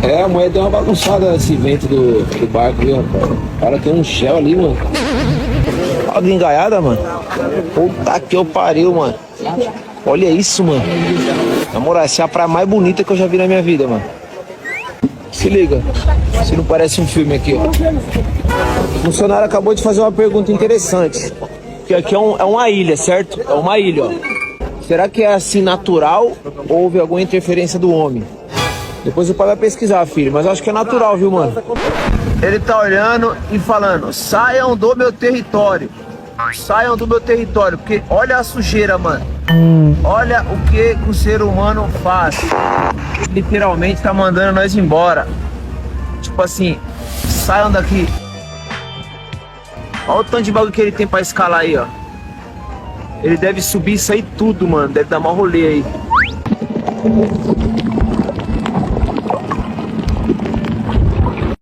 É, a mulher deu uma bagunçada nesse vento do barco, viu, rapaz? O cara tem um shell ali, mano. Olha a gringaiada, mano. Puta que eu pariu, mano. Olha isso, mano. Na moral, essa é a praia mais bonita que eu já vi na minha vida, mano. Se liga. Se não parece um filme aqui, ó. O funcionário acabou de fazer uma pergunta interessante. Que aqui é uma ilha, certo? É uma ilha, ó. Será que é assim natural ou houve alguma interferência do homem? Depois o pai vai pesquisar, filho, mas eu acho que é natural, viu, mano? Ele tá olhando e falando, saiam do meu território. Saiam do meu território, porque olha a sujeira, mano. Olha o que o ser humano faz. Ele literalmente tá mandando nós embora. Tipo assim, saiam daqui. Olha o tanto de bagulho que ele tem pra escalar aí, ó. Ele deve subir isso aí tudo, mano. Deve dar mó rolê aí.